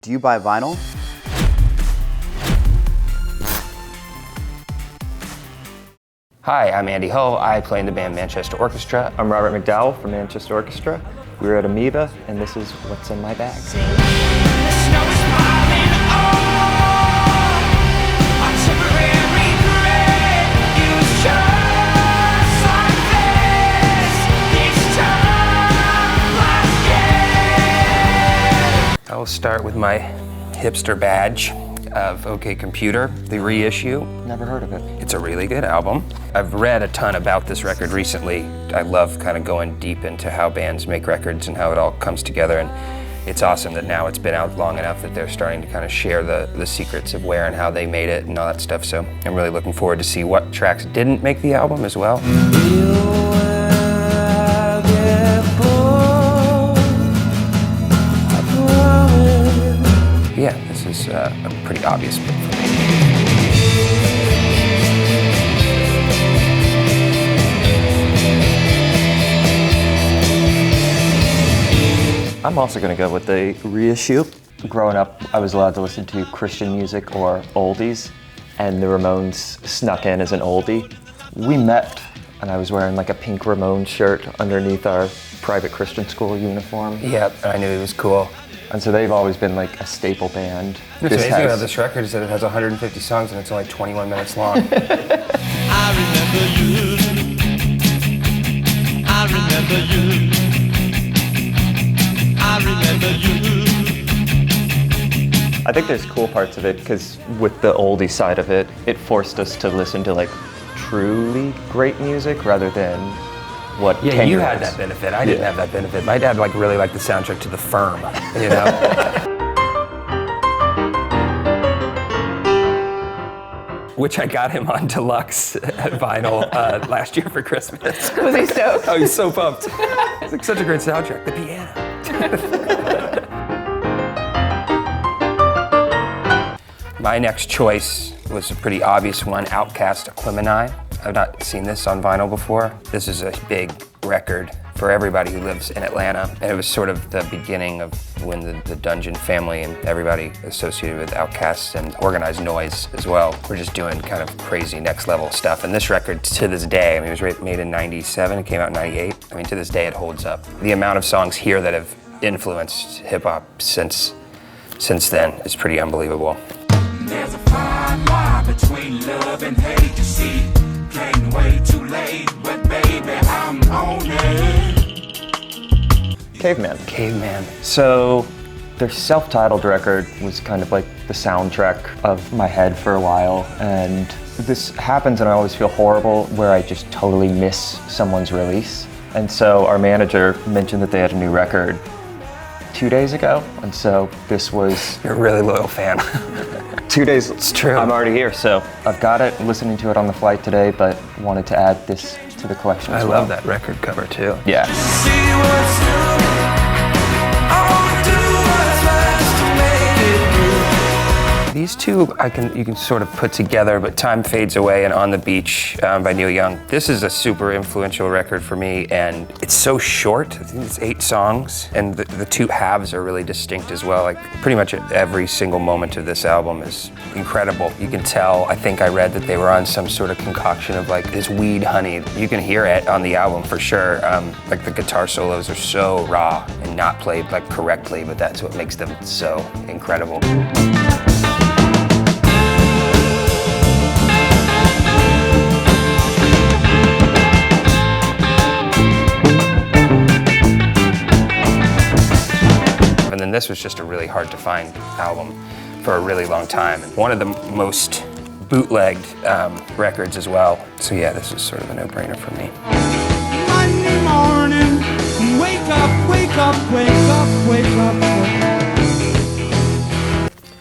Do you buy vinyl? Hi, I'm Andy Hull. I play in the band Manchester Orchestra. I'm Robert McDowell from Manchester Orchestra. We're at Amoeba, and this is what's in my bag. I will start with my hipster badge of OK Computer, the reissue. Never heard of it. It's a really good album. I've read a ton about this record recently. I love kind of going deep into how bands make records and how it all comes together, and it's awesome that now it's been out long enough that they're starting to kind of share the secrets of where and how they made it and all that stuff, so I'm really looking forward to see what tracks didn't make the album as well. Yeah, this is a pretty obvious pick for me. I'm also going to go with the reissue. Growing up, I was allowed to listen to Christian music or oldies, and the Ramones snuck in as an oldie. We met, and I was wearing like a pink Ramones shirt underneath our private Christian school uniform. Yeah, I knew it was cool. And so they've always been like a staple band. What's amazing about this record is that it has 150 songs and it's only 21 minutes long. I remember you. I remember you. I remember you. I think there's cool parts of it because with the oldie side of it, it forced us to listen to like truly great music rather than what 10 Yeah, you year had olds. that benefit. I didn't have that benefit. My dad really liked the soundtrack to The Firm, you know? Which I got him on deluxe at vinyl last year for Christmas. Was he stoked? Oh, he's so pumped. It's like such a great soundtrack. The piano. My next choice was a pretty obvious one, Outkast, Aquemini. I've not seen this on vinyl before. This is a big record for everybody who lives in Atlanta. And it was sort of the beginning of when the Dungeon family and everybody associated with Outkast and Organized Noise as well were just doing kind of crazy next level stuff. And this record, to this day, I mean, it was made in '97, it came out in '98. I mean, to this day, it holds up. The amount of songs here that have influenced hip hop since then is pretty unbelievable. There's a fine line between love and hate, you see. Came way too late, but baby, I'm on it. Caveman. So their self-titled record was kind of like the soundtrack of my head for a while, and this happens and I always feel horrible where I just totally miss someone's release. And so our manager mentioned that they had a new record 2 days ago, and so this was... You're a really loyal fan. 2 days. It's true. I'm already here, so I've got it, listening to it on the flight today, but wanted to add this to the collection as well. I love that record cover too. Yeah. See what's new. I'll do what's best to make it through. These two you can sort of put together, but Time Fades Away and On the Beach by Neil Young. This is a super influential record for me, and it's so short. I think it's 8 songs, and the two halves are really distinct as well. Like pretty much every single moment of this album is incredible. You can tell, I think I read that they were on some sort of concoction of like this weed honey. You can hear it on the album for sure. Like the guitar solos are so raw and not played like correctly, but that's what makes them so incredible. And then this was just a really hard to find album for a really long time. One of the most bootlegged records as well. So yeah, this is sort of a no-brainer for me. Monday morning, wake up, wake up, wake up, wake up.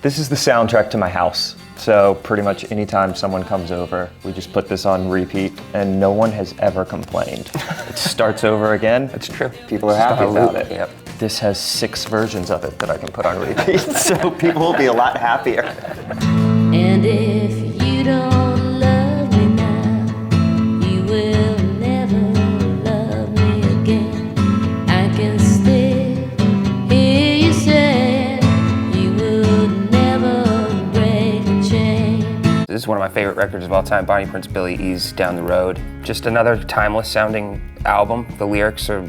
This is the soundtrack to my house. So pretty much anytime someone comes over, we just put this on repeat, and no one has ever complained. It starts over again. It's true. People are happy about it. Yep. This has 6 versions of it that I can put on repeat, so people will be a lot happier. And if you don't love me now, you will never love me again. I can still hear you say you will This is one of my favorite records of all time, Bonnie Prince Billy, Ease Down the Road. Just another timeless sounding album. The lyrics are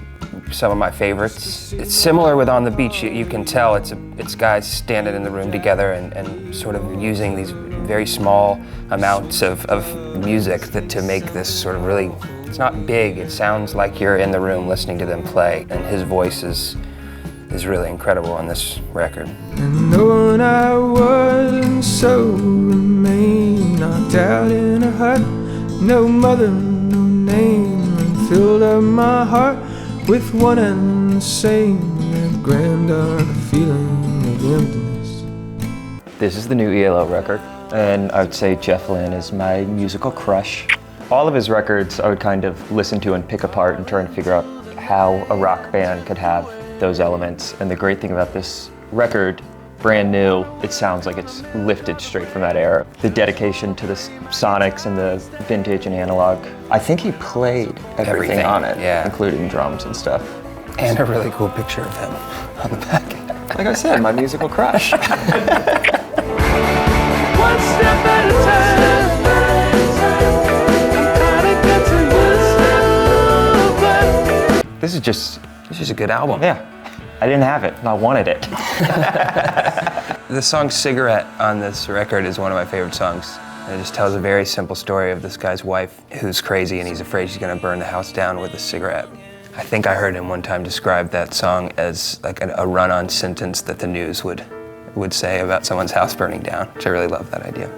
some of my favorites. It's similar with On the Beach. You can tell it's guys standing in the room together and sort of using these very small amounts of music to make this sort of really, it's not big, it sounds like you're in the room listening to them play, and his voice is really incredible on this record. And knowing I wasn't so remain knocked out in a hut, no mother, no name, and filled up my heart with one and the same, that grand dark feeling of emptiness. This is the new ELO record, and I would say Jeff Lynne is my musical crush. All of his records I would kind of listen to and pick apart and try and figure out how a rock band could have those elements. And the great thing about this record, brand new, it sounds like it's lifted straight from that era. The dedication to the sonics and the vintage and analog. I think he played everything on it, yeah. including drums and stuff. And a really cool picture of him on the back. Like I said, my musical crush. One step at a time. This is just, This is a good album. yeah. I didn't have it, and I wanted it. The song Cigarette on this record is one of my favorite songs. It just tells a very simple story of this guy's wife who's crazy and he's afraid she's gonna burn the house down with a cigarette. I think I heard him one time describe that song as like a run-on sentence that the news would say about someone's house burning down, which I really love that idea.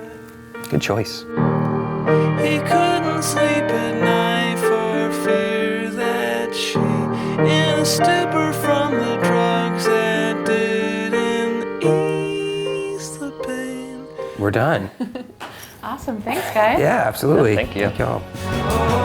Good choice. He couldn't sleep at night for fear that she, in a stupor from the drugs that didn't ease the pain. We're done. Awesome, thanks guys. Yeah, absolutely. Thank you. Thank y'all. Oh,